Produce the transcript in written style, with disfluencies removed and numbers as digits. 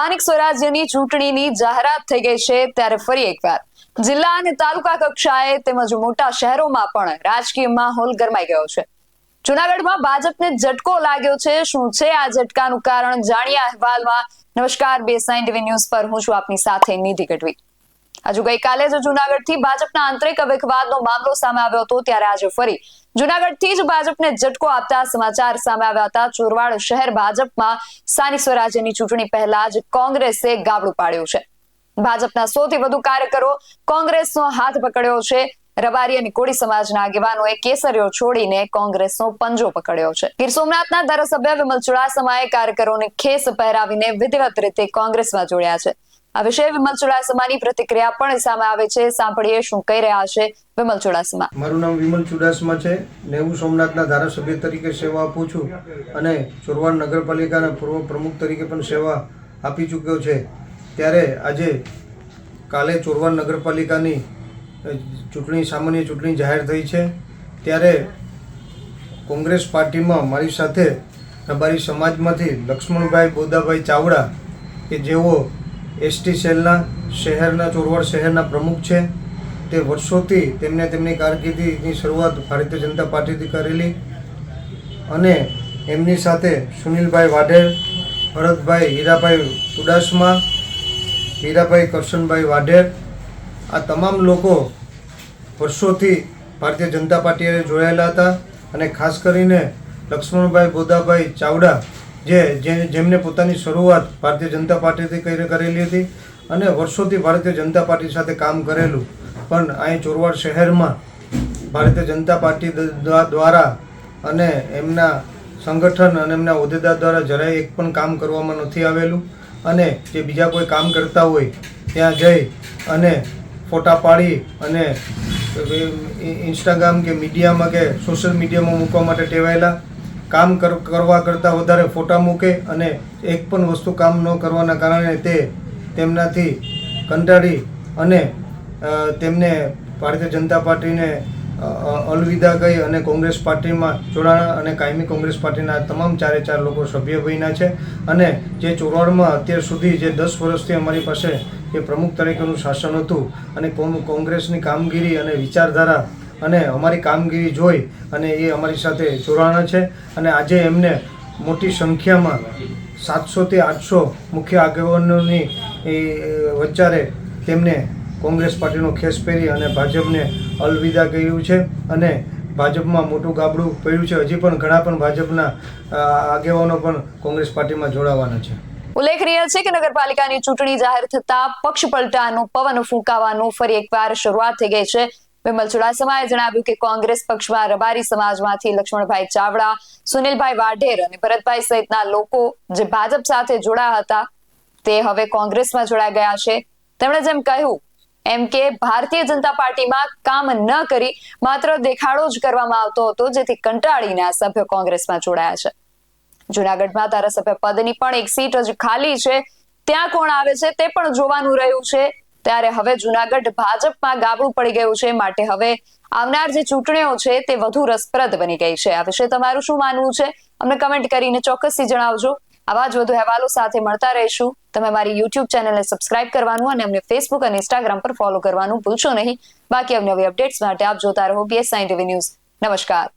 સ્થાનિક સ્વરાજ્યની ચૂંટણીની જાહેરાત થઈ ગઈ છે ત્યારે ફરી એકવાર જિલ્લા અને તાલુકા કક્ષાએ તેમજ મોટા શહેરોમાં પણ રાજકીય માહોલ ગરમાઈ ગયો છે। જૂનાગઢમાં ભાજપને ઝટકો લાગ્યો છે। શું છે આ ઝટકાનું કારણ જાણીએ અહેવાલમાં। નમસ્કાર, BS9 TV ન્યૂઝ પર હું છું આપની સાથે નિધિ ગઢવી। હજુ ગઈકાલે જ જૂનાગઢથી ભાજપના આંતરિક વિખવાદનો મામલો સામે આવ્યો હતો, ત્યારે આજે ફરી જૂનાગઢથી જ ભાજપને ઝટકો આપતા સમાચાર સામે આવ્યા હતા। ચોરવાડ શહેર ભાજપમાં સ્થાનિક સ્વરાજ્યની ચૂંટણી પહેલા જ કોંગ્રેસે ગાબડું પાડ્યું છે। ભાજપના સૌથી વધુ કાર્યકરો કોંગ્રેસનો હાથ પકડ્યો છે। રબારી અને કોળી સમાજના આગેવાનોએ કેસરીઓ છોડીને કોંગ્રેસનો પંજો પકડ્યો છે। ગીર સોમનાથના ધારાસભ્ય વિમલ ચુડાસમાએ કાર્યકરોને ખેસ પહેરાવીને વિધિવત રીતે કોંગ્રેસમાં જોડ્યા છે। આ વિશે વિમલ ચુડાસમાની પ્રતિક્રિયા પણ સામે આવે છે। સાંભળીએ શું કહી રહ્યા છે વિમલ ચુડાસમા। મારું નામ વિમલ ચુડાસમા છે ને હું સોમનાથના ધારાસભ્ય તરીકે સેવા આપું છું અને ચોરવાડ નગરપાલિકાના પૂર્વ પ્રમુખ તરીકે પણ સેવા આપી ચૂક્યો છે। ત્યારે આજે કાલે ચોરવાડ નગરપાલિકાની સામાન્ય ચૂંટણી જાહેર થઈ છે। ત્યારે કોંગ્રેસ પાર્ટીમાં મારી સાથે રબારી સમાજમાંથી લક્ષ્મણભાઈ બોદાભાઈ ચાવડા કે જેઓ એસટી સેલના ચોરવાડ શહેરના પ્રમુખ છે, તે વર્ષોથી તેમની કારકિર્દીની શરૂઆત ભારતીય જનતા પાર્ટીથી કરેલી અને એમની સાથે સુનિલભાઈ વાઢેર, ભરતભાઈ હીરાભાઈ ચુડાસમા, હીરાભાઈ કરશનભાઈ વાઢેર, આ તમામ લોકો વર્ષોથી ભારતીય જનતા પાર્ટીએ જોડાયેલા હતા અને ખાસ કરીને લક્ષ્મણભાઈ બોદાભાઈ ચાવડા જેમને પોતાની શરૂઆત ભારતીય જનતા પાર્ટીથી કરેલી હતી અને વર્ષોથી ભારતીય જનતા પાર્ટી સાથે કામ કરેલું, પણ અહીં ચોરવાડ શહેરમાં ભારતીય જનતા પાર્ટી દ્વારા અને એમના સંગઠન અને એમના હોદ્દેદાર દ્વારા જરાય એક પણ કામ કરવામાં નથી આવેલું અને જે બીજા કોઈ કામ કરતા હોય ત્યાં જઈ અને ફોટા પાડી અને ઇન્સ્ટાગ્રામ કે મીડિયામાં કે સોશિયલ મીડિયામાં મૂકવા માટે ટેવાયેલા, કામ કરવા કરતાં વધારે ફોટા મૂકે અને એક પણ વસ્તુ કામ ન કરવાના કારણે તે તેમનાથી કંટાળી અને તેમને ભારતીય જનતા પાર્ટીને અલવિદા કહી અને કોંગ્રેસ પાર્ટીમાં જોડાણા અને કાયમી કોંગ્રેસ પાર્ટીના તમામ 4 લોકો સભ્ય બન્યા છે। અને જે ચોરવાડમાં અત્યાર સુધી જે 10 વર્ષથી અમારી પાસે એ પ્રમુખ તરીકેનું શાસન હતું અને કોંગ્રેસની કામગીરી અને વિચારધારા અને અમારી કામગીરી જોઈ અને એ અમારી સાથે જોડાણા છે અને આજે એમને મોટી સંખ્યામાં 700 થી 800 મુખ્ય આગેવાનોની વચ્ચે તેમને કોંગ્રેસ પાર્ટીનો ખેસ પહેરી અને ભાજપને અલવિદા કહ્યું છે અને ભાજપમાં મોટું ગાબડું પડ્યું છે। હજી પણ ઘણા પણ ભાજપના આગેવાનો પણ કોંગ્રેસ પાર્ટીમાં જોડાવાના છે। ઉલ્લેખનીય છે કે નગરપાલિકાની ચૂંટણી જાહેર થતા પક્ષ પલટાનો પવન ફૂંકાવાનું ફરી એકવાર શરૂઆત થઈ ગઈ છે। વિમલ ચુડાસમાએ જણાવ્યું કે કોંગ્રેસ પક્ષમાં રબારી સમાજમાંથી લક્ષ્મણભાઈ ચાવડા, સુનિલભાઈ વાઢેર અને ભરતભાઈ સહિતના લોકો જે ભાજપ સાથે જોડાયા હતા તે હવે કોંગ્રેસમાં જોડાઈ ગયા છે। તેમણે જેમ કહ્યું એમ કે ભારતીય જનતા પાર્ટીમાં કામ ન કરી માત્ર દેખાડો જ કરવામાં આવતો હતો, જેથી કંટાળીને આ સભ્યો કોંગ્રેસમાં જોડાયા છે। જૂનાગઢમાં ધારાસભ્ય પદની પણ એક સીટ હજી ખાલી છે, ત્યાં કોણ આવે છે તે પણ જોવાનું રહ્યું છે। ત્યારે હવે જૂનાગઢ ભાજપમાં ગાબડું પડી ગયું છે, માટે હવે આવનાર જે ચૂંટણીઓ છે તે વધુ રસપ્રદ બની ગઈ છે। આ વિશે તમારું શું માનવું છે અમને કમેન્ટ કરીને ચોક્કસથી જણાવજો। આવા જ વધુ અહેવાલો સાથે મળતા રહીશું। તમે મારી YouTube ચેનલને સબસ્ક્રાઇબ કરવાનું અને અમને Facebook અને Instagram પર ફોલો કરવાનું ભૂલશો નહીં। બાકી અવનવી અપડેટ્સ માટે આપ જોતા રહો BS9 TV ન્યૂઝ। નમસ્કાર।